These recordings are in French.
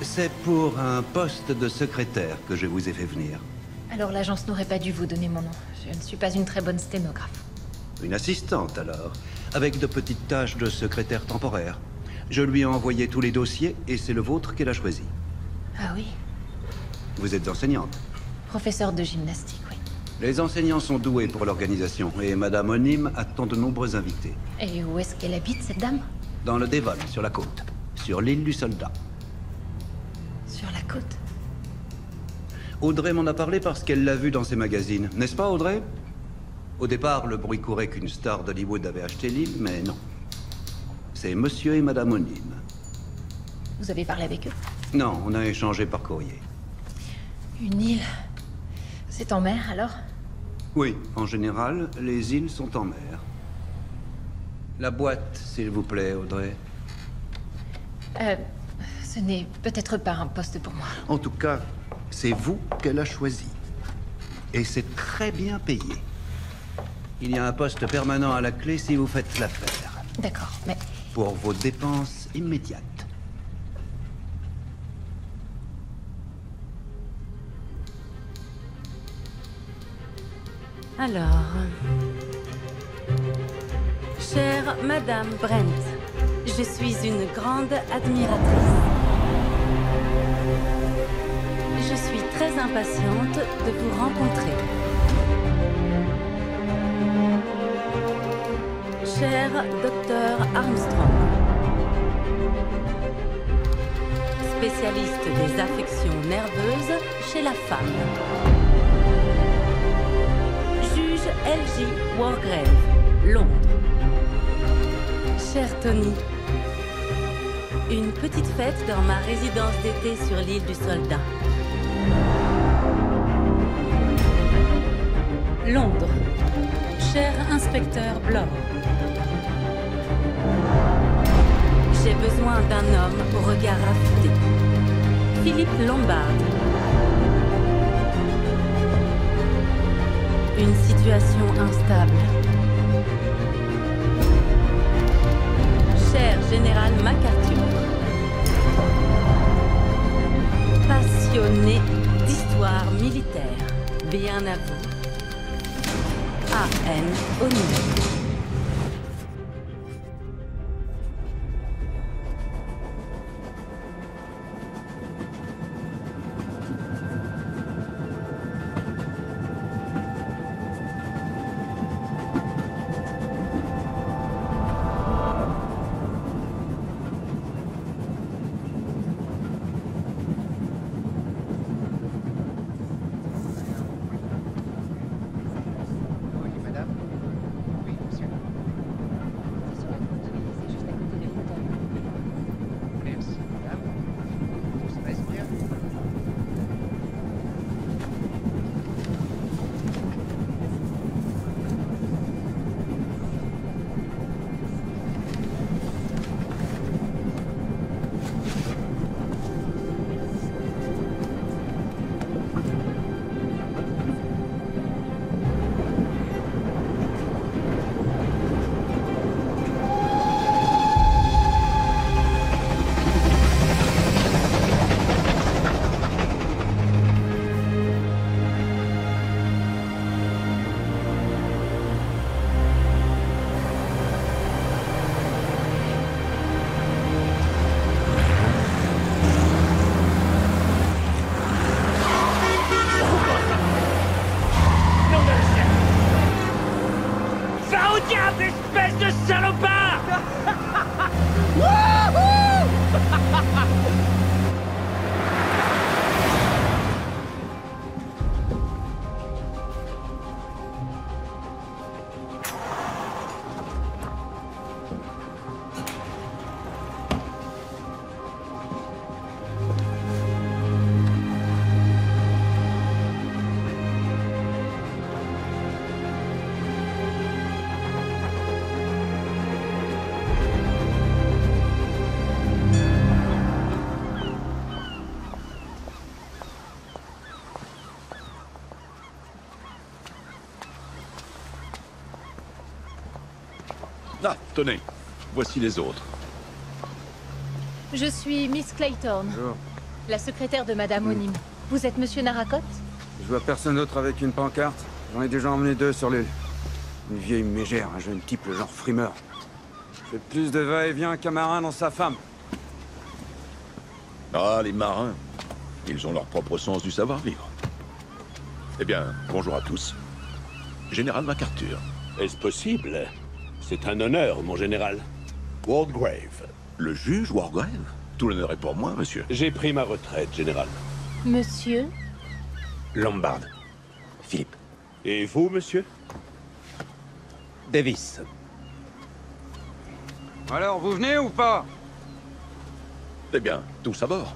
C'est pour un poste de secrétaire que je vous ai fait venir. Alors l'agence n'aurait pas dû vous donner mon nom. Je ne suis pas une très bonne sténographe. Une assistante, alors, avec de petites tâches de secrétaire temporaire. Je lui ai envoyé tous les dossiers et c'est le vôtre qu'elle a choisi. Ah oui? Vous êtes enseignante. Professeur de gymnastique, oui. Les enseignants sont doués pour l'organisation et Madame Onim attend de nombreux invités. Et où est-ce qu'elle habite, cette dame? Dans le Devon, sur la côte. Sur l'île du Soldat. Sur la côte? Audrey m'en a parlé parce qu'elle l'a vu dans ses magazines. N'est-ce pas, Audrey? Au départ, le bruit courait qu'une star d'Hollywood avait acheté l'île, mais non. C'est Monsieur et Madame Onim. Vous avez parlé avec eux? Non, on a échangé par courrier. Une île? C'est en mer, alors? Oui, en général, les îles sont en mer. La boîte, s'il vous plaît, Audrey. Ce n'est peut-être pas un poste pour moi. En tout cas, c'est vous qu'elle a choisi. Et c'est très bien payé. Il y a un poste permanent à la clé si vous faites l'affaire. D'accord, mais... Pour vos dépenses immédiates. Alors... Chère Madame Brent, je suis une grande admiratrice. Je suis très impatiente de vous rencontrer. Cher Docteur Armstrong, spécialiste des affections nerveuses chez la femme. Juge L.J. Wargrave, Londres. Cher Tony, une petite fête dans ma résidence d'été sur l'île du Soldat. Londres. Cher inspecteur Blore. J'ai besoin d'un homme au regard affûté. Philippe Lombard. Une situation instable. Cher Général MacArthur. Passionné d'histoire militaire. Bien à vous. A.N. Onim. Ah, tenez, voici les autres. Je suis Miss Clayton. Bonjour. La secrétaire de Madame Onim. Vous êtes Monsieur Naracotte? Je vois personne d'autre avec une pancarte. J'en ai déjà emmené 2 sur l'île. Une vieille mégère, un jeune type, le genre frimeur. Fait plus de va-et-vient qu'un marin dans sa femme. Ah, les marins. Ils ont leur propre sens du savoir-vivre. Eh bien, bonjour à tous. Général MacArthur. Est-ce possible? C'est un honneur, mon général. Waldegrave. Le juge Wargrave? Tout l'honneur est pour moi, monsieur. J'ai pris ma retraite, général. Monsieur? Lombard. Philippe. Et vous, monsieur? Davis. Alors, vous venez ou pas? Eh bien, tous à bord.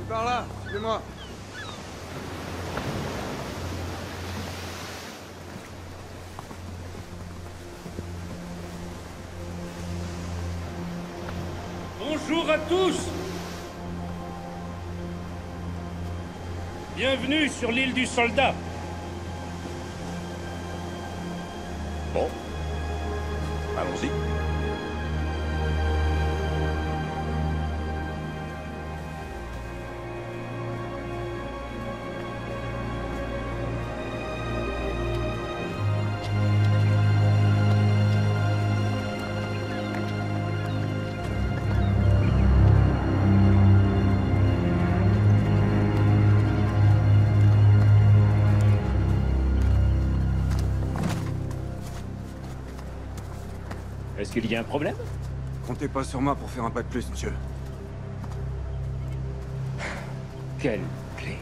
Par là, suivez-moi. Bonjour à tous! Bienvenue sur l'île du Soldat. Bon. Allons-y. Est-ce qu'il y a un problème? Comptez pas sur moi pour faire un pas de plus, monsieur. Quelle clé?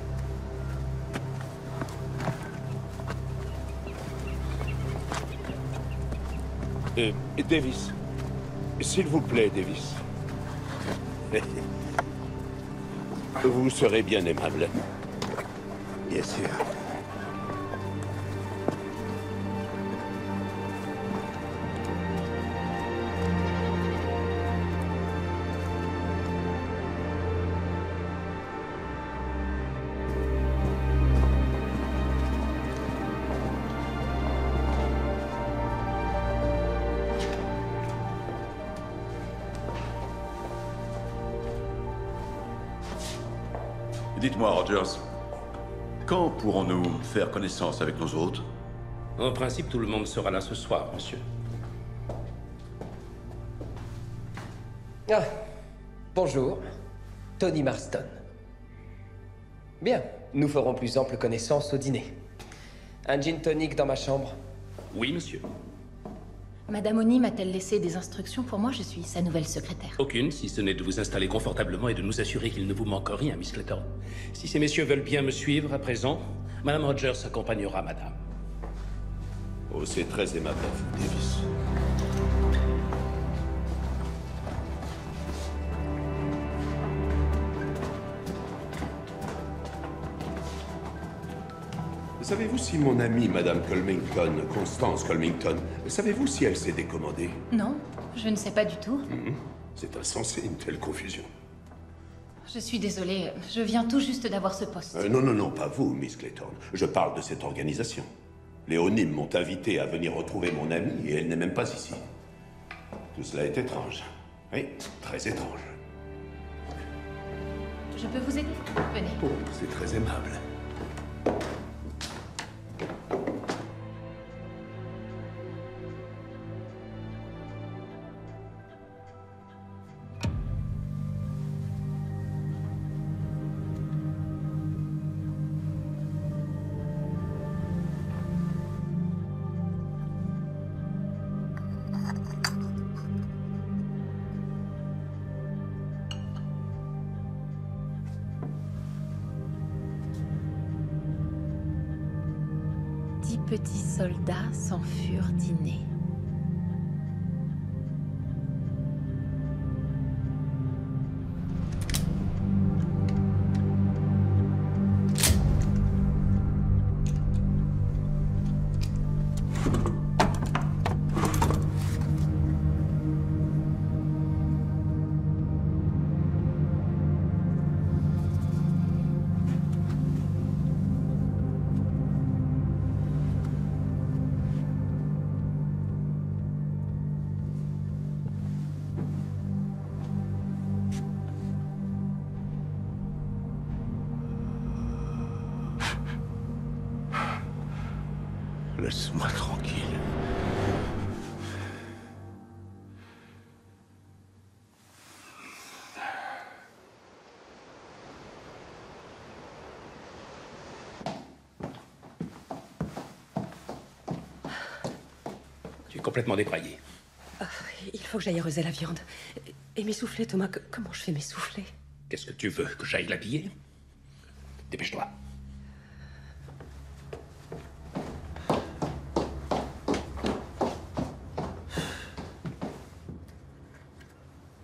Davis. S'il vous plaît, Davis. Vous serez bien aimable. Bien sûr. Dites-moi, Rogers, quand pourrons-nous faire connaissance avec nos hôtes? En principe, tout le monde sera là ce soir, monsieur. Ah, bonjour. Tony Marston. Bien, nous ferons plus ample connaissance au dîner. Un gin tonic dans ma chambre. Oui, monsieur. Madame Onim a-t-elle laissé des instructions pour moi? Je suis sa nouvelle secrétaire. Aucune, si ce n'est de vous installer confortablement et de nous assurer qu'il ne vous manque rien, Miss Clayton. Si ces messieurs veulent bien me suivre à présent, Madame Rogers accompagnera Madame. Oh, c'est très aimable à vous, Davis. Savez-vous si mon amie, Madame Colmington, Constance Colmington, savez-vous si elle s'est décommandée? Non, je ne sais pas du tout. C'est insensé, une telle confusion. Je suis désolée, je viens tout juste d'avoir ce poste. Non, non, non, pas vous, Miss Clayton. Je parle de cette organisation. Les Onim m'ont invité à venir retrouver mon amie et elle n'est même pas ici. Tout cela est étrange. Oui, très étrange. Je peux vous aider? Venez. Oh, c'est très aimable. Petits soldats s'en furent dîner. Laisse-moi tranquille. Tu es complètement débraillé. Il faut que j'aille arroser la viande. Et m'essouffler, Thomas. Comment je fais m'essouffler? Qu'est-ce que tu veux? Que j'aille l'habiller? Dépêche-toi.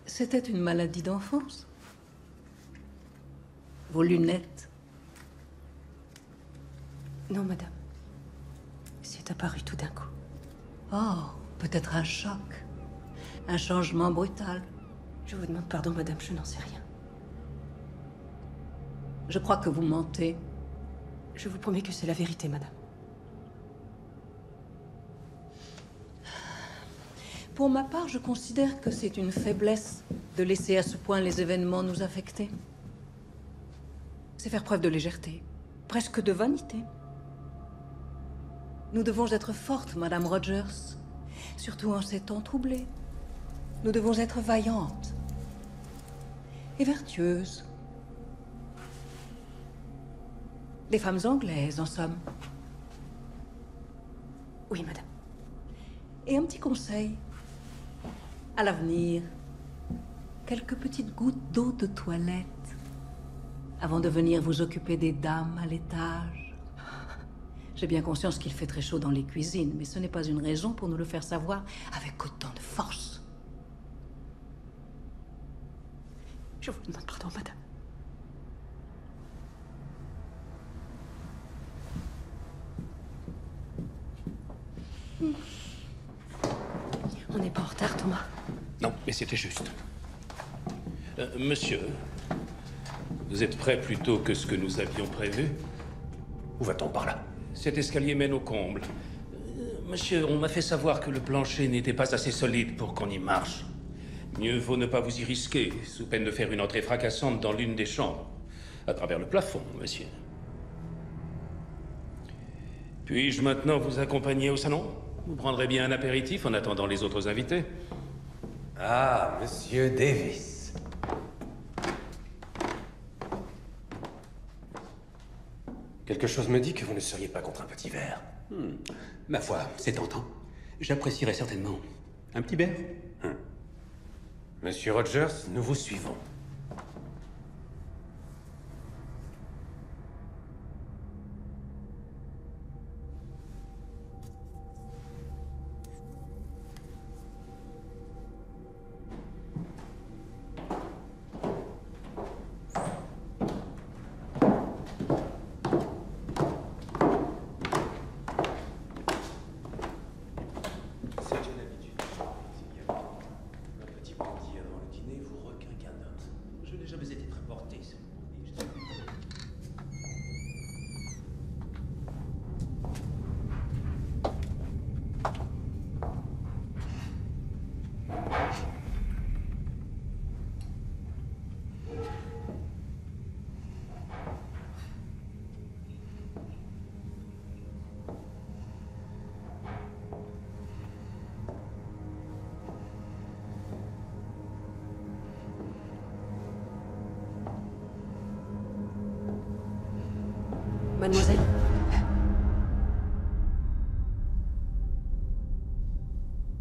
C'était une maladie d'enfance. Vos lunettes. Non, madame. C'est apparu tout d'un coup. Oh, peut-être un choc. Un changement brutal. Je vous demande pardon, madame, je n'en sais rien. Je crois que vous mentez. Je vous promets que c'est la vérité, madame. Pour ma part, je considère que c'est une faiblesse de laisser à ce point les événements nous affecter. C'est faire preuve de légèreté, presque de vanité. Nous devons être fortes, Madame Rogers, surtout en ces temps troublés. Nous devons être vaillantes et vertueuses. Des femmes anglaises, en somme. Oui, madame. Et un petit conseil. À l'avenir, quelques petites gouttes d'eau de toilette avant de venir vous occuper des dames à l'étage. J'ai bien conscience qu'il fait très chaud dans les cuisines, mais ce n'est pas une raison pour nous le faire savoir avec autant de force. Je vous demande pardon, madame. On n'est pas en retard, Thomas. Non, mais c'était juste. Monsieur, vous êtes prêt plus tôt que ce que nous avions prévu? Où va-t-on par là? Cet escalier mène au comble. Monsieur, on m'a fait savoir que le plancher n'était pas assez solide pour qu'on y marche. Mieux vaut ne pas vous y risquer, sous peine de faire une entrée fracassante dans l'une des chambres. À travers le plafond, monsieur. Puis-je maintenant vous accompagner au salon? Vous prendrez bien un apéritif en attendant les autres invités. Ah, Monsieur Davis. Quelque chose me dit que vous ne seriez pas contre un petit verre. Ma foi, c'est tentant. J'apprécierais certainement un petit verre. Monsieur Rogers, nous vous suivons. d'être apporté, c'est le premier. Mademoiselle?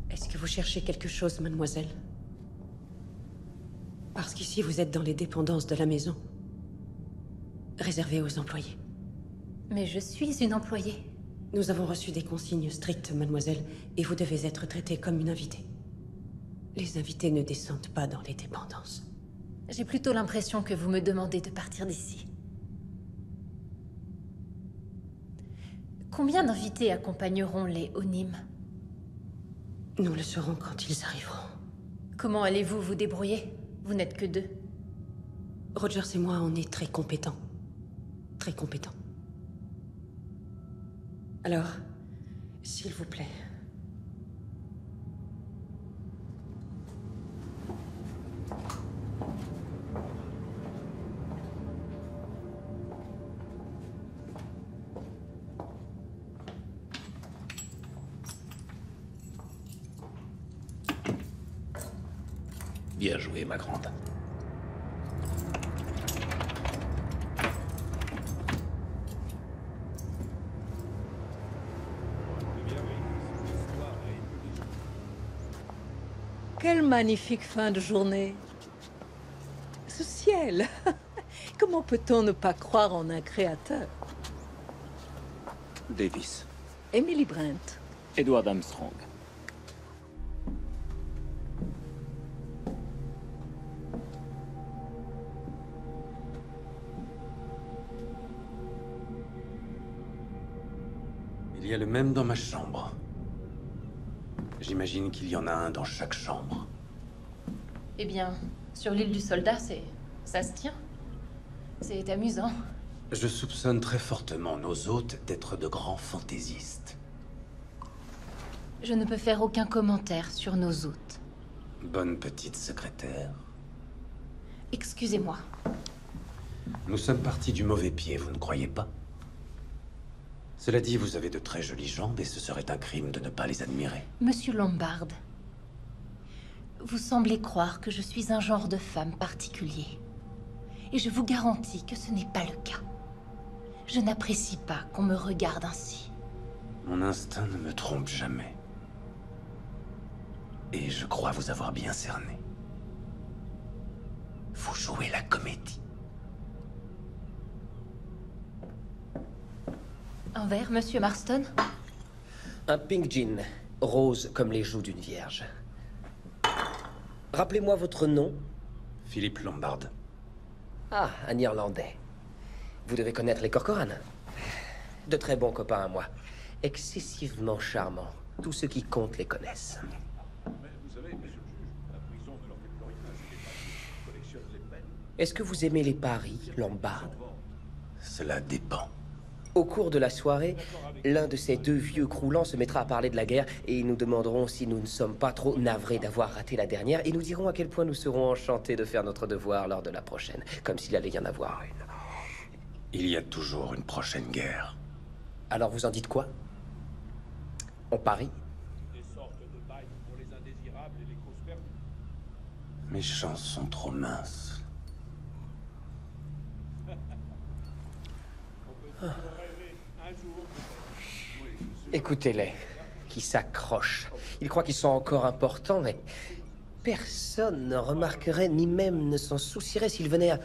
Est-ce que vous cherchez quelque chose, mademoiselle? Parce qu'ici, vous êtes dans les dépendances de la maison. Réservées aux employés. Mais je suis une employée. Nous avons reçu des consignes strictes, mademoiselle, et vous devez être traitée comme une invitée. Les invités ne descendent pas dans les dépendances. J'ai plutôt l'impression que vous me demandez de partir d'ici. Combien d'invités accompagneront les Onim? Nous le saurons quand ils arriveront. Comment allez-vous vous débrouiller? Vous n'êtes que deux. Rogers et moi, on est très compétents. Très compétents. Alors, s'il vous plaît. Bien joué, ma grande. Quelle magnifique fin de journée. Ce ciel. Comment peut-on ne pas croire en un créateur? Davis. Emily Brent. Edward Armstrong. Il y a le même dans ma chambre. J'imagine qu'il y en a un dans chaque chambre. Eh bien, sur l'île du soldat, ça se tient. C'est amusant. Je soupçonne très fortement nos hôtes d'être de grands fantaisistes. Je ne peux faire aucun commentaire sur nos hôtes. Bonne petite secrétaire. Excusez-moi. Nous sommes partis du mauvais pied, vous ne croyez pas? Cela dit, vous avez de très jolies jambes et ce serait un crime de ne pas les admirer. Monsieur Lombard, vous semblez croire que je suis un genre de femme particulier. Et je vous garantis que ce n'est pas le cas. Je n'apprécie pas qu'on me regarde ainsi. Mon instinct ne me trompe jamais. Et je crois vous avoir bien cerné. Vous jouez la comédie. Un verre, Monsieur Marston? Un pink gin, rose comme les joues d'une vierge. Rappelez-moi votre nom. Philippe Lombard. Ah, un Irlandais. Vous devez connaître les Corcoran. De très bons copains à moi. Excessivement charmants. Tous ceux qui comptent les connaissent. Est-ce que vous aimez les paris, Lombard? Cela dépend. Au cours de la soirée, l'un de ces deux vieux croulants se mettra à parler de la guerre et nous demanderons si nous ne sommes pas trop navrés d'avoir raté la dernière et nous dirons à quel point nous serons enchantés de faire notre devoir lors de la prochaine, comme s'il allait y en avoir une. Il y a toujours une prochaine guerre. Alors vous en dites quoi? On parie? Mes chances sont trop minces. Écoutez-les, qui s'accrochent. Ils croient qu'ils sont encore importants, mais personne ne remarquerait ni même ne s'en soucierait s'ils venaient à...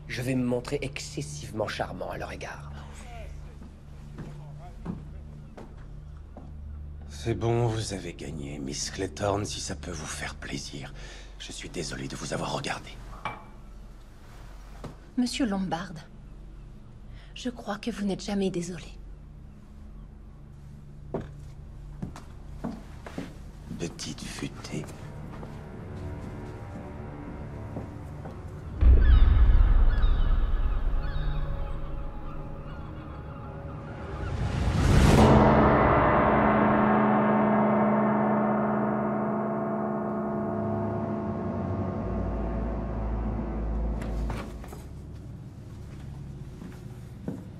Je vais me montrer excessivement charmant à leur égard. C'est bon, vous avez gagné, Miss Clayton, si ça peut vous faire plaisir. Je suis désolé de vous avoir regardé. Monsieur Lombard, je crois que vous n'êtes jamais désolé. Petite futée.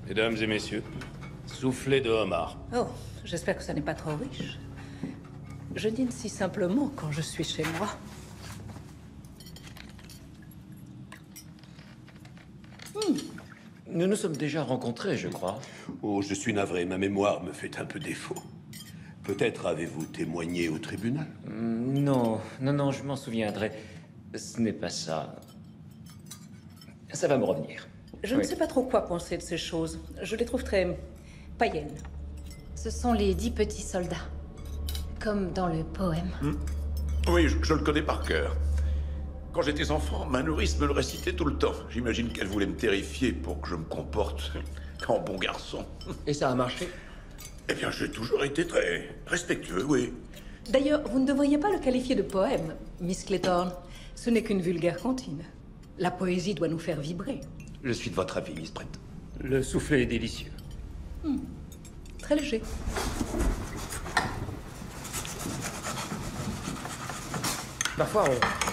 Mesdames et messieurs, soufflez de homard. Oh, j'espère que ça n'est pas trop riche. Je dîne si simplement quand je suis chez moi. Nous nous sommes déjà rencontrés, je crois. Oh, je suis navré, ma mémoire me fait un peu défaut. Peut-être avez-vous témoigné au tribunal? Non, je m'en souviendrai. Ce n'est pas ça. Ça va me revenir. Je ne sais pas trop quoi penser de ces choses. Je les trouve très païennes. Ce sont les 10 petits soldats. Comme dans le poème. Oui, je le connais par cœur. Quand j'étais enfant, ma nourrice me le récitait tout le temps. J'imagine qu'elle voulait me terrifier pour que je me comporte en bon garçon. Et ça a marché? Eh bien, j'ai toujours été très respectueux, oui. D'ailleurs, vous ne devriez pas le qualifier de poème, Miss Clayton. Ce n'est qu'une vulgaire comptine. La poésie doit nous faire vibrer. Je suis de votre avis, Miss Brett. Le soufflet est délicieux. Très léger. Parfois,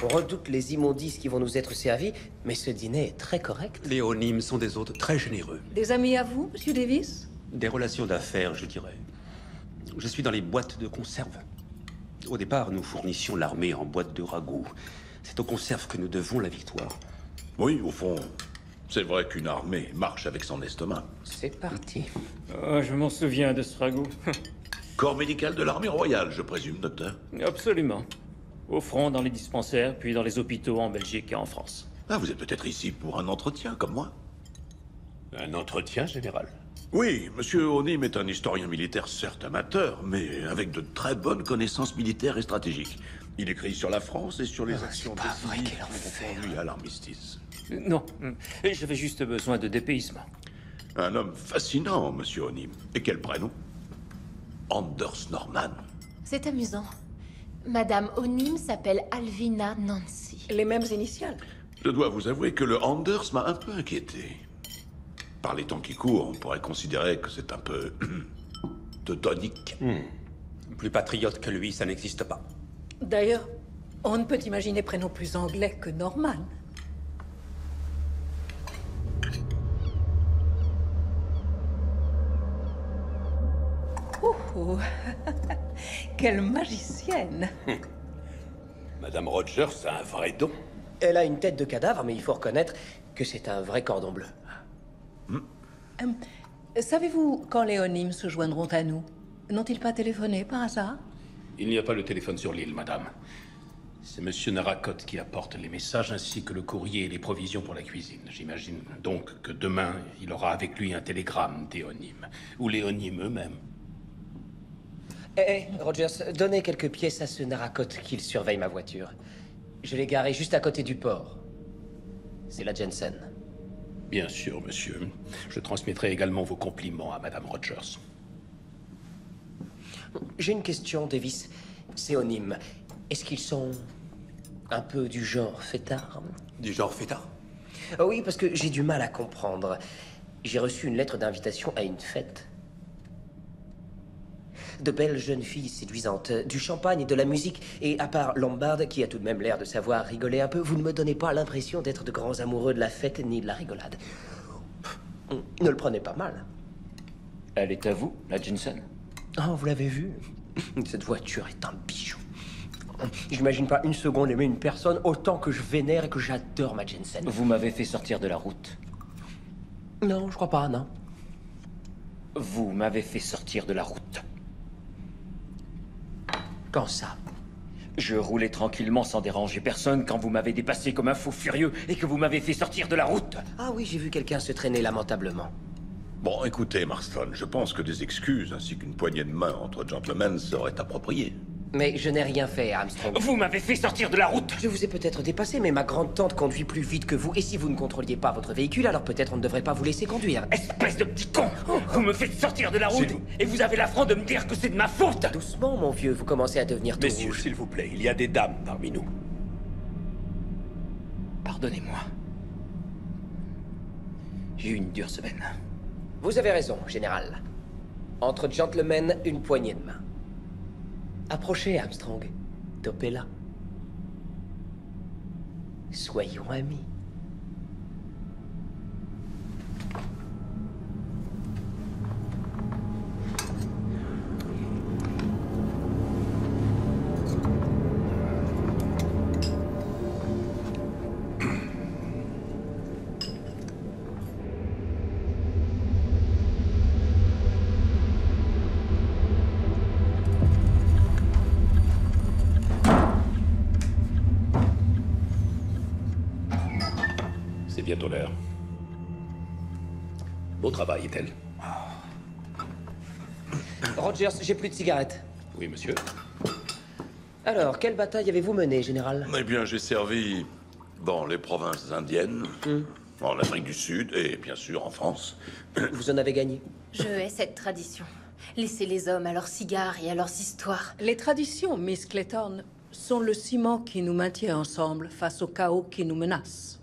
on redoute les immondices qui vont nous être servis, mais ce dîner est très correct. Les Onim sont des hôtes très généreux. Des amis à vous, Monsieur Davis? Des relations d'affaires, je dirais. Je suis dans les boîtes de conserve. Au départ, nous fournissions l'armée en boîtes de ragoût. C'est aux conserves que nous devons la victoire. Oui, au fond, c'est vrai qu'une armée marche avec son estomac. C'est parti. Oh, je m'en souviens de ce ragoût. Corps médical de l'armée royale, je présume, docteur. Absolument. Au front, dans les dispensaires, puis dans les hôpitaux en Belgique et en France. Ah, vous êtes peut-être ici pour un entretien, comme moi? Un entretien général? Oui, Monsieur Onim est un historien militaire certes amateur, mais avec de très bonnes connaissances militaires et stratégiques. Il écrit sur la France et sur les actions décisives qui ont conduit à l'armistice. Non, j'avais juste besoin de dépaysement. Un homme fascinant, Monsieur Onim. Et quel prénom? Anders Norman. C'est amusant. Madame Onim s'appelle Alvina Nancy. Les mêmes initiales. Je dois vous avouer que le Anders m'a un peu inquiété. Par les temps qui courent, on pourrait considérer que c'est un peu teutonique. Plus patriote que lui, ça n'existe pas. D'ailleurs, on ne peut imaginer prénom plus anglais que Norman. Oh, quelle magicienne! Madame Rogers a un vrai don. Elle a une tête de cadavre, mais il faut reconnaître que c'est un vrai cordon bleu. Savez-vous quand les Onim se joindront à nous? N'ont-ils pas téléphoné par hasard? Il n'y a pas le téléphone sur l'île, madame. C'est Monsieur Narakot qui apporte les messages ainsi que le courrier et les provisions pour la cuisine. J'imagine donc que demain, il aura avec lui un télégramme des Onim. Ou les Onim eux-mêmes. Rogers, donnez quelques pièces à ce Narakot qu'il surveille ma voiture. Je l'ai garée juste à côté du port. C'est la Jensen. Bien sûr, monsieur. Je transmettrai également vos compliments à Madame Rogers. J'ai une question, Davis. Ces Onim, est-ce qu'ils sont un peu du genre fêtard? Du genre fêtard? Oui, parce que j'ai du mal à comprendre. J'ai reçu une lettre d'invitation à une fête. De belles jeunes filles séduisantes, du champagne et de la musique. Et à part Lombard, qui a tout de même l'air de savoir rigoler un peu, vous ne me donnez pas l'impression d'être de grands amoureux de la fête ni de la rigolade. Ne le prenez pas mal. Elle est à vous, la Jensen? Oh, vous l'avez vu? Cette voiture est un bijou. J'imagine pas une seconde aimer une personne autant que je vénère et que j'adore ma Jensen. Vous m'avez fait sortir de la route. Non, je crois pas, non. Vous m'avez fait sortir de la route. Quand ça? Je roulais tranquillement sans déranger personne quand vous m'avez dépassé comme un fou furieux et que vous m'avez fait sortir de la route. Ah oui, j'ai vu quelqu'un se traîner lamentablement. Bon, écoutez, Marston, je pense que des excuses ainsi qu'une poignée de main entre gentlemen seraient appropriées. Mais je n'ai rien fait, Armstrong. Vous m'avez fait sortir de la route. Je vous ai peut-être dépassé, mais ma grande-tante conduit plus vite que vous. Et si vous ne contrôliez pas votre véhicule, alors peut-être on ne devrait pas vous laisser conduire. Espèce de petit con! Vous me faites sortir de la route et vous avez l'affront de me dire que c'est de ma faute! Doucement, mon vieux, vous commencez à devenir tout Messieurs, rouge. s'il vous plaît, il y a des dames parmi nous. Pardonnez-moi. J'ai eu une dure semaine. Vous avez raison, général. Entre gentlemen, une poignée de main. Approchez, Armstrong. Topez-la. Soyons amis. C'est bientôt l'heure. Beau travail, est-elle? Rogers, j'ai plus de cigarettes. Oui, monsieur. Alors, quelle bataille avez-vous menée, général? Eh bien, j'ai servi dans les provinces indiennes, en Afrique du Sud et bien sûr en France. Vous en avez gagné? Je hais cette tradition. Laissez les hommes à leurs cigares et à leurs histoires. Les traditions, Miss Clayton, sont le ciment qui nous maintient ensemble face au chaos qui nous menace.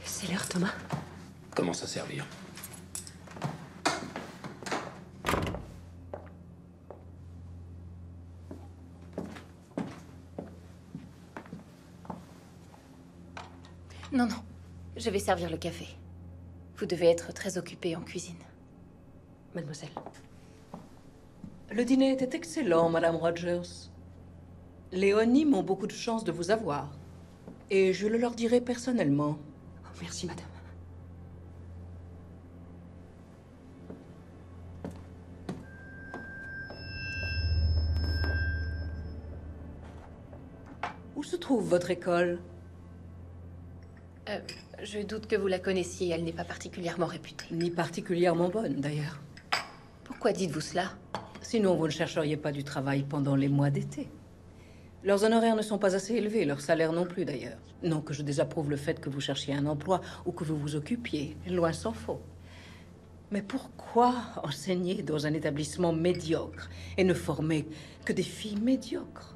C'est l'heure, Thomas. Commence à servir. Non, non. Je vais servir le café. Vous devez être très occupée en cuisine. Mademoiselle. Le dîner était excellent, Madame Rogers. Les Onim ont beaucoup de chance de vous avoir. Et je le leur dirai personnellement. Oh, merci, madame. Où se trouve votre école? Je doute que vous la connaissiez, elle n'est pas particulièrement réputée. Ni particulièrement bonne, d'ailleurs. Pourquoi dites-vous cela? Sinon, vous ne chercheriez pas du travail pendant les mois d'été. Leurs honoraires ne sont pas assez élevés, leurs salaires non plus, d'ailleurs. Non que je désapprouve le fait que vous cherchiez un emploi ou que vous vous occupiez, loin s'en faut. Mais pourquoi enseigner dans un établissement médiocre et ne former que des filles médiocres?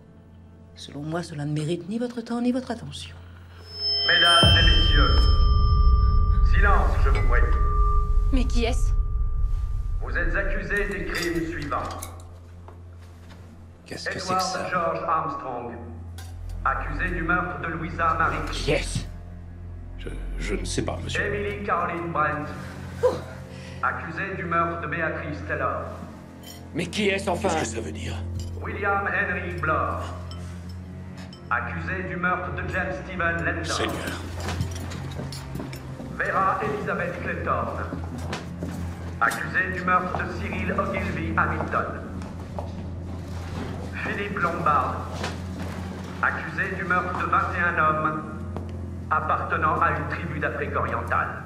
Selon moi, cela ne mérite ni votre temps ni votre attention. Mesdames et messieurs, silence, je vous prie. Mais qui est-ce? Vous êtes accusés des crimes suivants. Qu'est-ce que c'est que Edward ça? George Armstrong, accusé du meurtre de Louisa Marie. Yes. Je ne sais pas, monsieur. Emily Caroline Brent, accusé du meurtre de Béatrice Taylor. Mais qui est-ce enfin? Qu'est-ce que ça veut dire? William Henry Blore, accusé du meurtre de James Stephen Lendor. Seigneur. Vera Elizabeth Clayton, accusé du meurtre de Cyril Ogilvy Hamilton. Philippe Lombard, accusé du meurtre de 21 hommes appartenant à une tribu d'Afrique orientale.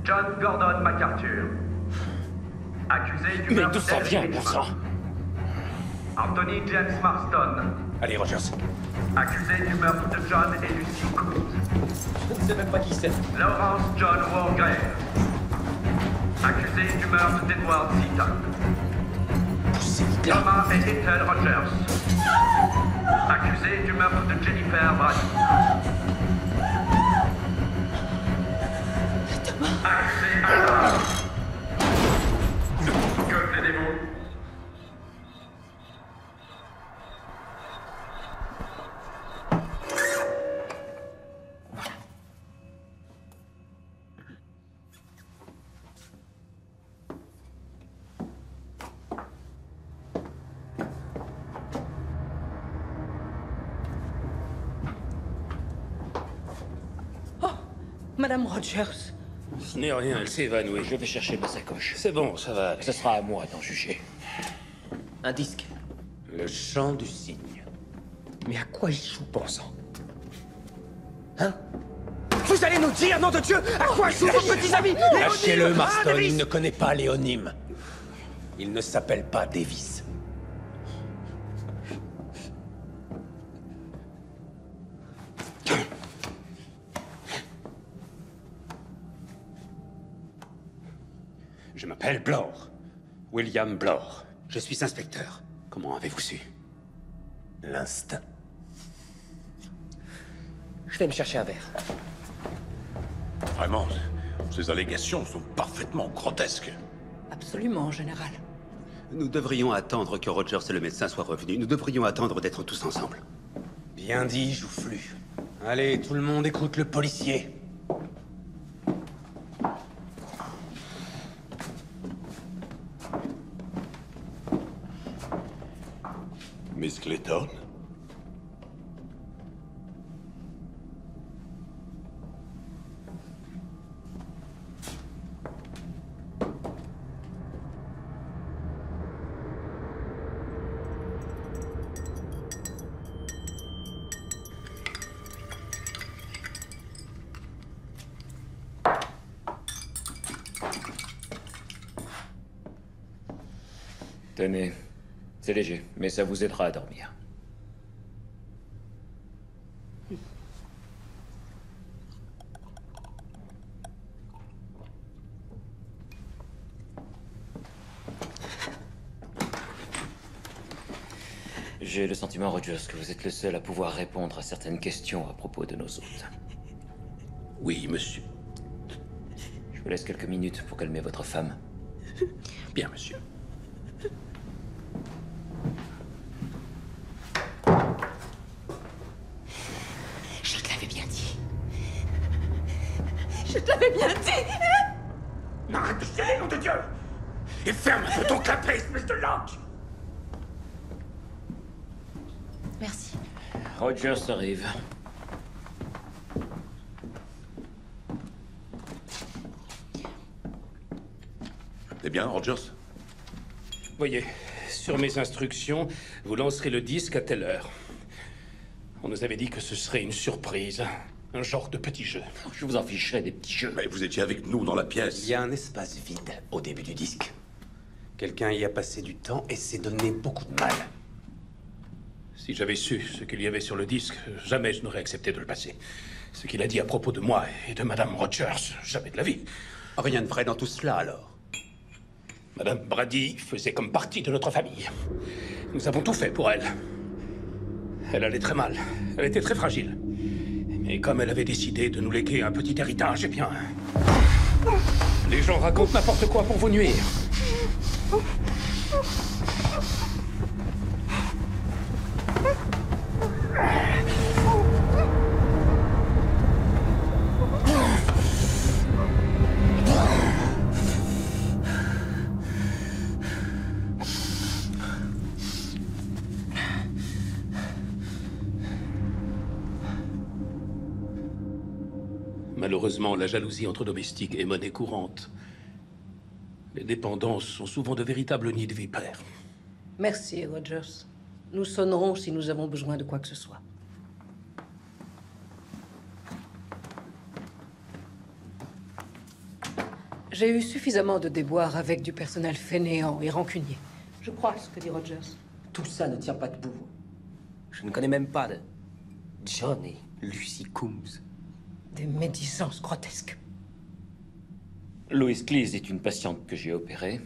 John Gordon MacArthur, accusé du meurtre d'où ça vient, d'Elvis bon sang? Anthony James Marston, Allez, Rogers. accusé du meurtre de John et Lucy Coote. Je ne sais même pas qui c'est. Lawrence John Wargrave, accusé du meurtre d'Edward Seaton. Thomas et Ethel Rogers, accusé du meurtre de Jennifer Brady. Accusé à mort. Que plaidez-vous? Madame Rogers. Ce n'est rien, elle s'est évanouie. Je vais chercher ma sacoche. C'est bon, ça va aller. Ce sera à moi d'en juger. Un disque. Le chant du cygne. Mais à quoi il joue, bon sang? Hein? Vous allez nous dire, nom de Dieu, à quoi jouent vos petits amis? Lâchez-le, Marston, il ne connaît pas Léonyme. Il ne s'appelle pas Davis. Je m'appelle Blore. William Blore. Je suis inspecteur. Comment avez-vous su? L'instinct. Je vais me chercher un verre. Vraiment, ces allégations sont parfaitement grotesques. Absolument, général. Nous devrions attendre que Rogers et le médecin soient revenus. Nous devrions attendre d'être tous ensemble. Bien dit, joufflu. Allez, tout le monde écoute le policier. Miss Clayton? Tenez, c'est léger, mais ça vous aidera à dormir. J'ai le sentiment, Rogers, que vous êtes le seul à pouvoir répondre à certaines questions à propos de nos hôtes. Oui, monsieur. Je vous laisse quelques minutes pour calmer votre femme. Bien, monsieur. Je te l'avais bien dit. Je t'avais bien dit. Arrête de chialer, nom de Dieu! Et ferme un peu ton clapet, espèce de langue! Merci. Rogers arrive. Eh bien, Rogers? Voyez, sur mes instructions, vous lancerez le disque à telle heure. On nous avait dit que ce serait une surprise. Un genre de petit jeu. Je vous en ficherai des petits jeux. Mais vous étiez avec nous dans la pièce. Il y a un espace vide au début du disque. Quelqu'un y a passé du temps et s'est donné beaucoup de mal. Si j'avais su ce qu'il y avait sur le disque, jamais je n'aurais accepté de le passer. Ce qu'il a dit à propos de moi et de Madame Rogers, jamais de la vie. Rien de vrai dans tout cela, alors. Madame Brady faisait comme partie de notre famille. Nous avons tout fait pour elle. Elle allait très mal. Elle était très fragile. Mais comme elle avait décidé de nous léguer un petit héritage, eh bien... Les gens racontent n'importe quoi pour vous nuire. Malheureusement, la jalousie entre domestiques est monnaie courante. Les dépendances sont souvent de véritables nids de vipères. Merci, Rogers. Nous sonnerons si nous avons besoin de quoi que ce soit. J'ai eu suffisamment de déboires avec du personnel fainéant et rancunier. Je crois ce que dit Rogers. Tout ça ne tient pas debout. Je ne connais même pas de John et Lucy Coombs. Des médisances grotesques. Lois Cleese est une patiente que j'ai opérée.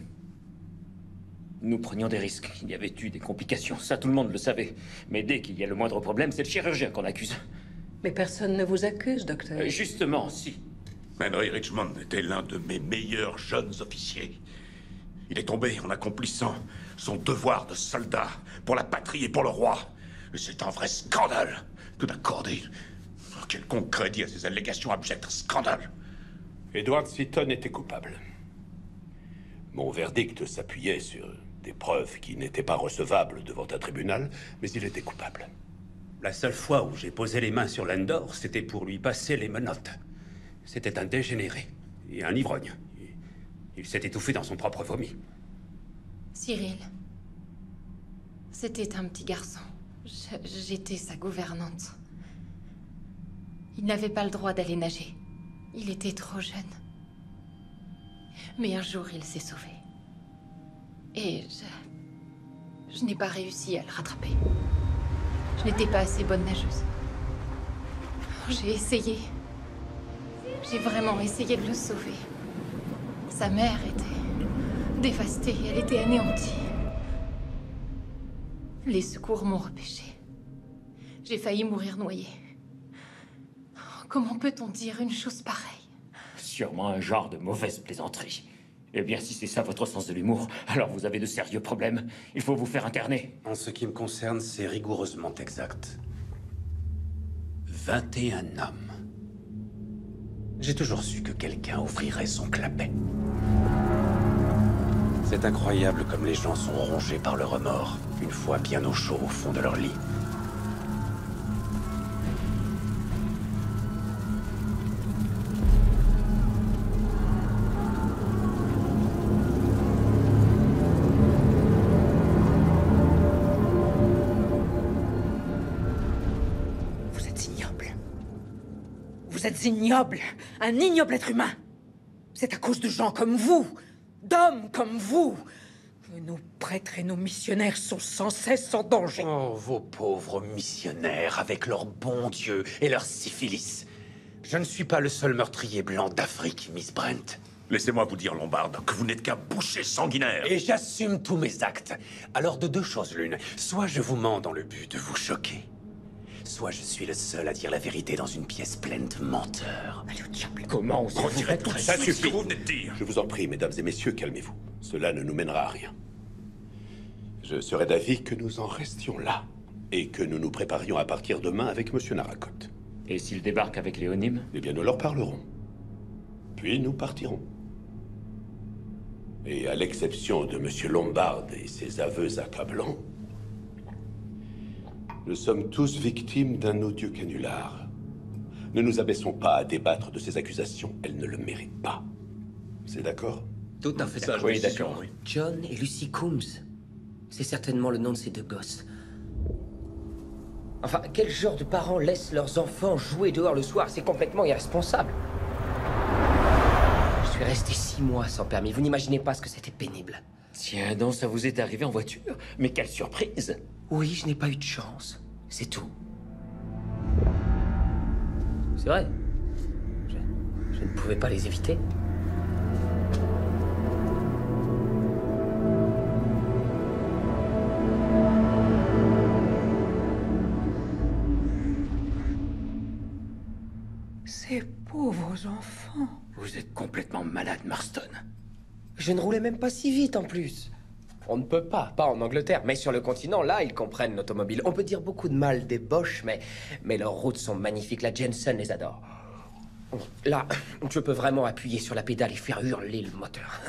Nous prenions des risques. Il y avait eu des complications. Ça, tout le monde le savait. Mais dès qu'il y a le moindre problème, c'est le chirurgien qu'on accuse. Mais personne ne vous accuse, docteur. Justement, si. Henry Richmond était l'un de mes meilleurs jeunes officiers. Il est tombé en accomplissant son devoir de soldat pour la patrie et pour le roi. C'est un vrai scandale que d'accorder quelconque crédit à ces allégations abjectes. Scandale. Edward Seaton était coupable. Mon verdict s'appuyait sur des preuves qui n'étaient pas recevables devant un tribunal, mais il était coupable. La seule fois où j'ai posé les mains sur Landor, c'était pour lui passer les menottes. C'était un dégénéré et un ivrogne. Il s'est étouffé dans son propre vomi. Cyril. C'était un petit garçon. J'étais sa gouvernante. Il n'avait pas le droit d'aller nager. Il était trop jeune. Mais un jour, il s'est sauvé. Et je n'ai pas réussi à le rattraper. Je n'étais pas assez bonne nageuse. J'ai essayé. J'ai vraiment essayé de le sauver. Sa mère était dévastée, elle était anéantie. Les secours m'ont repêché. J'ai failli mourir noyée. Comment peut-on dire une chose pareille? Sûrement un genre de mauvaise plaisanterie. Eh bien, si c'est ça votre sens de l'humour, alors vous avez de sérieux problèmes. Il faut vous faire interner. En ce qui me concerne, c'est rigoureusement exact. 21 hommes. J'ai toujours su que quelqu'un ouvrirait son clapet. C'est incroyable comme les gens sont rongés par le remords, une fois bien au chaud au fond de leur lit. Vous êtes ignoble, un ignoble être humain. C'est à cause de gens comme vous, d'hommes comme vous, Que nos prêtres et nos missionnaires sont sans cesse en danger. Oh, vos pauvres missionnaires, avec leur bon Dieu et leur syphilis. Je ne suis pas le seul meurtrier blanc d'Afrique, Miss Brent. Laissez-moi vous dire, Lombard, que vous n'êtes qu'un boucher sanguinaire. Et j'assume tous mes actes. Alors de deux choses l'une. Soit je vous mens dans le but de vous choquer, soit je suis le seul à dire la vérité dans une pièce pleine de menteurs. Allez au diable. Comment osez-vous Retirez tout de Ça suite ce suffit. que vous venez de dire. Je vous en prie, mesdames et messieurs, calmez-vous. Cela ne nous mènera à rien. Je serais d'avis que nous en restions là, et que nous nous préparions à partir demain avec Monsieur Naracotte. Et s'il débarque avec Léonim? Eh bien, nous leur parlerons. Puis nous partirons. Et à l'exception de Monsieur Lombard et ses aveux accablants, nous sommes tous victimes d'un odieux canular. Ne nous abaissons pas à débattre de ces accusations, elles ne le méritent pas. C'est d'accord? Tout à fait d'accord. Oui, d'accord. John et Lucy Coombs. C'est certainement le nom de ces deux gosses. Enfin, quel genre de parents laissent leurs enfants jouer dehors le soir? C'est complètement irresponsable. Je suis resté 6 mois sans permis. Vous n'imaginez pas ce que c'était pénible. Tiens donc, ça vous est arrivé en voiture? Mais quelle surprise! Oui, je n'ai pas eu de chance. C'est tout. C'est vrai. Je ne pouvais pas les éviter. Ces pauvres enfants. Vous êtes complètement malade, Marston. Je ne roulais même pas si vite en plus. On ne peut pas en Angleterre, mais sur le continent, là, ils comprennent l'automobile. On peut dire beaucoup de mal des Bosch, mais leurs routes sont magnifiques. La Jensen les adore. Là, je peux vraiment appuyer sur la pédale et faire hurler le moteur.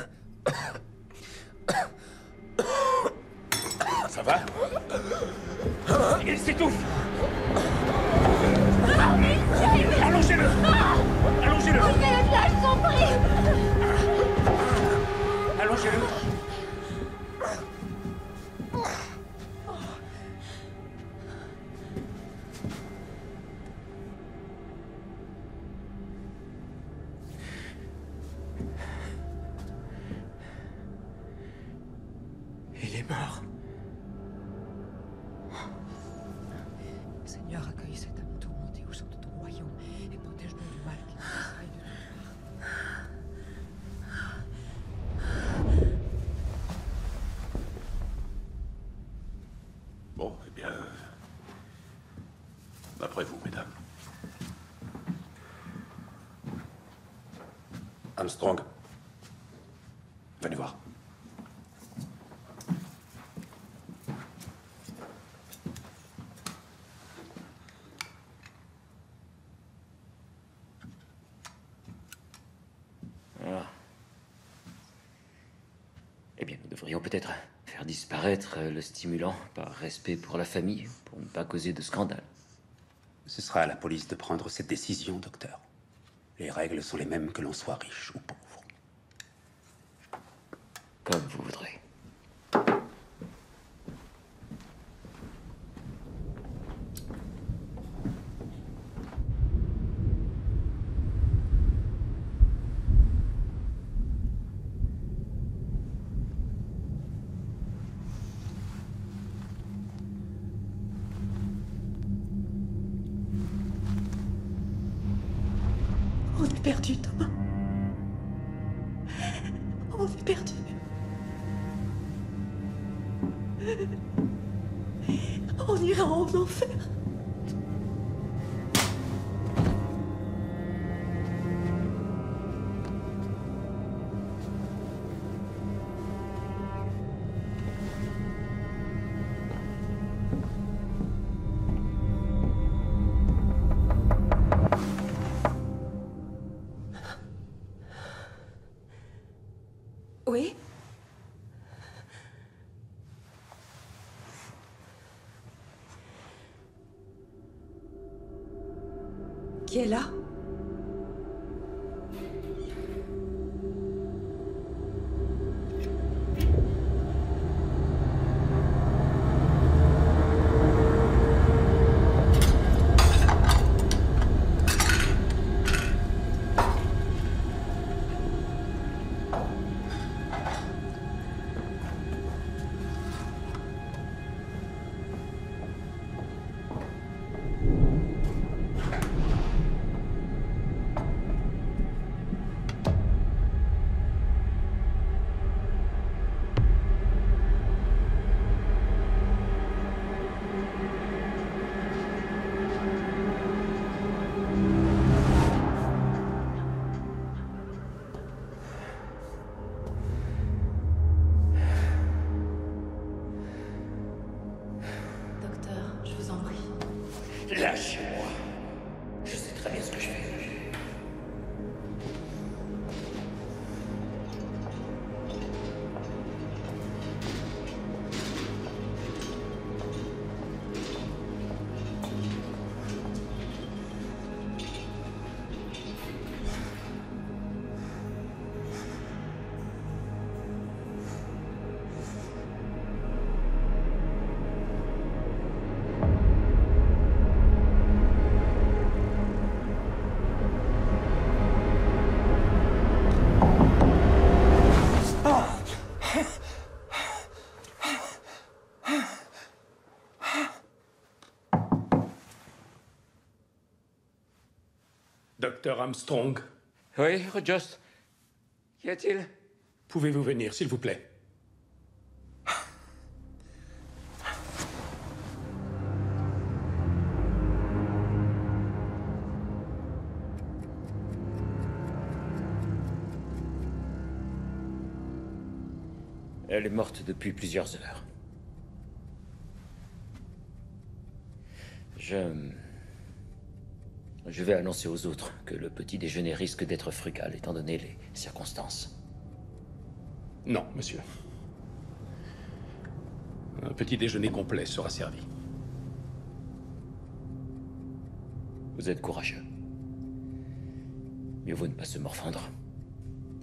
Ça va? Il s'étouffe! Allongez-le! Allongez-le! Ouvrez-le là, je t'en prie! Allongez-le! Il est mort. Seigneur, accueille cette âme tourmentée au sein de ton royaume et protège-nous du mal qui nous assaille de toutes parts. Bon, eh bien... Après vous, mesdames. Armstrong, venez voir. Eh bien, nous devrions peut-être faire disparaître le stimulant par respect pour la famille, pour ne pas causer de scandale. Ce sera à la police de prendre cette décision, docteur. Les règles sont les mêmes que l'on soit riche ou pauvre. Comme vous voudrez. On est perdu, Thomas. On est perdu. On ira en enfer. Oui? Qui est là? Docteur Armstrong. Oui, Rogers. Qu'y a-t-il? Pouvez-vous venir, s'il vous plaît? Elle est morte depuis plusieurs heures. Je vais annoncer aux autres que le petit déjeuner risque d'être frugal, étant donné les circonstances. Non, monsieur. Un petit déjeuner complet sera servi. Vous êtes courageux. Mieux vaut ne pas se morfondre.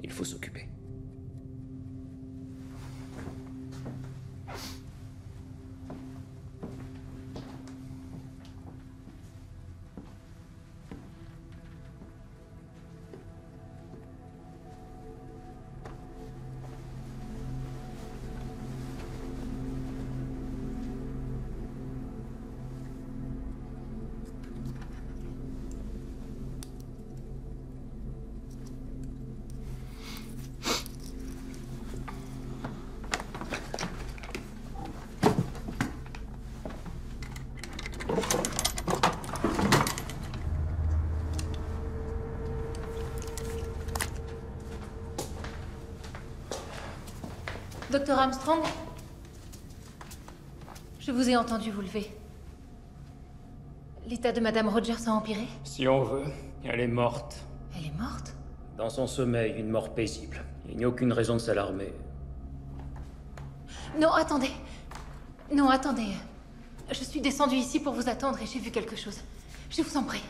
Il faut s'occuper. Docteur Armstrong? Je vous ai entendu vous lever. L'état de Madame Rogers a empiré? Si on veut, elle est morte. Elle est morte? Dans son sommeil, une mort paisible. Il n'y a aucune raison de s'alarmer. Non, attendez. Non, attendez. Je suis descendue ici pour vous attendre et j'ai vu quelque chose. Je vous en prie.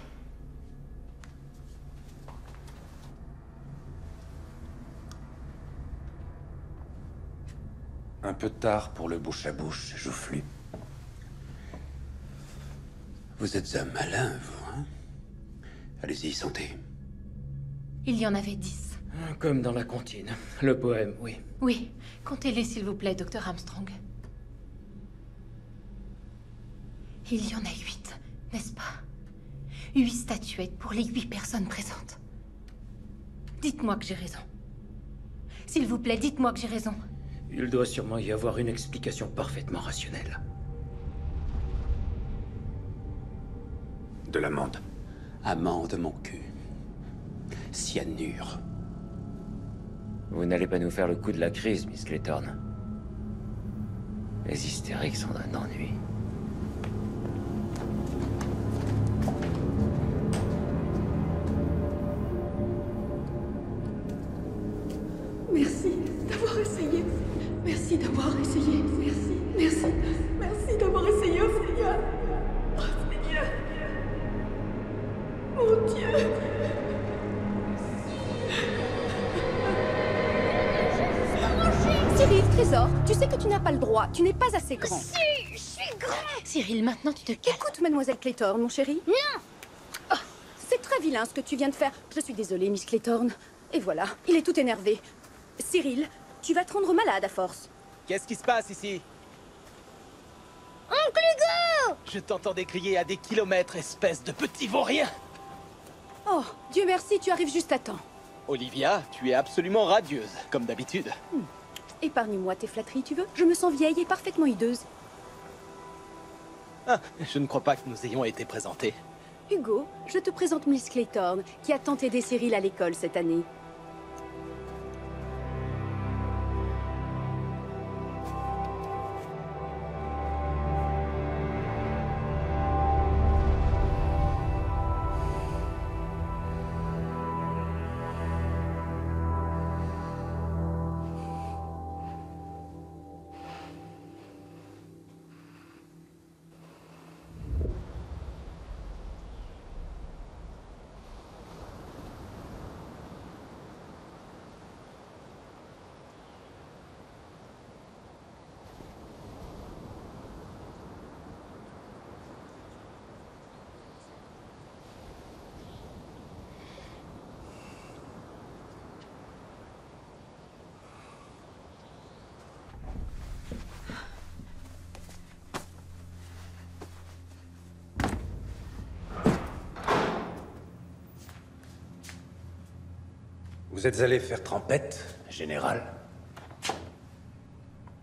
Un peu tard pour le bouche à bouche, Joufflu. Vous êtes un malin, vous, hein? Allez-y, sentez. Il y en avait 10. Comme dans la comptine. Le poème, oui. Oui, comptez-les s'il vous plaît, docteur Armstrong. Il y en a 8, n'est-ce pas? 8 statuettes pour les 8 personnes présentes. Dites-moi que j'ai raison. S'il vous plaît, dites-moi que j'ai raison. Il doit sûrement y avoir une explication parfaitement rationnelle. De l'amande. Amande, mon cul. Cyanure. Vous n'allez pas nous faire le coup de la crise, Miss Clayton. Les hystériques sont d'un ennui. Merci d'avoir essayé. Merci d'avoir essayé. Merci. Merci. Merci d'avoir essayé, oh Seigneur. Oh Seigneur. Mon Dieu. Cyril, trésor, tu sais que tu n'as pas le droit. Tu n'es pas assez grand. Si, je suis grand. Cyril, maintenant tu te calmes. Écoute, mademoiselle Clayton, mon chéri. Non. Oh, c'est très vilain ce que tu viens de faire. Je suis désolée, Miss Clayton. Et voilà, il est tout énervé. Cyril, tu vas te rendre malade à force. Qu'est-ce qui se passe ici? Oncle Hugo! Je t'entendais crier à des kilomètres, espèce de petit vaurien! Oh, Dieu merci, tu arrives juste à temps. Olivia, tu es absolument radieuse, comme d'habitude. Épargne-moi tes flatteries, tu veux? Je me sens vieille et parfaitement hideuse. Ah, je ne crois pas que nous ayons été présentés. Hugo, je te présente Miss Clayton, qui a tant aidé Cyril à l'école cette année. Vous êtes allé faire trempette, général?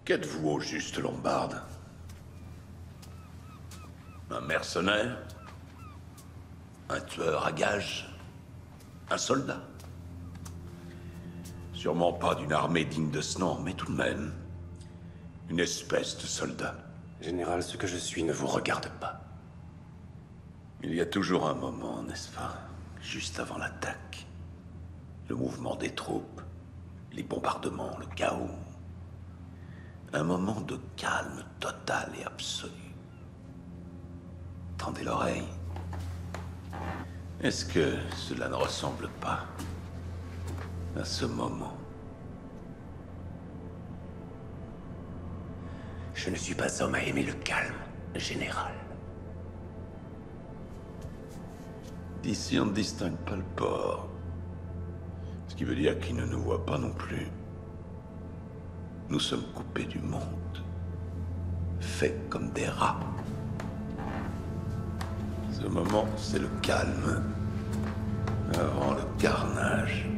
Qu'êtes-vous au juste, Lombarde? Un mercenaire? Un tueur à gages? Un soldat? Sûrement pas d'une armée digne de ce nom, mais tout de même, une espèce de soldat. Général, ce que je suis ne vous regarde pas. Il y a toujours un moment, n'est-ce pas? Juste avant l'attaque. Le mouvement des troupes, les bombardements, le chaos. Un moment de calme total et absolu. Tendez l'oreille. Est-ce que cela ne ressemble pas à ce moment? Je ne suis pas homme à aimer le calme, général. D'ici, on ne distingue pas le port. Ce qui veut dire qu'il ne nous voit pas non plus. Nous sommes coupés du monde. Faits comme des rats. Ce moment, c'est le calme. Avant le carnage.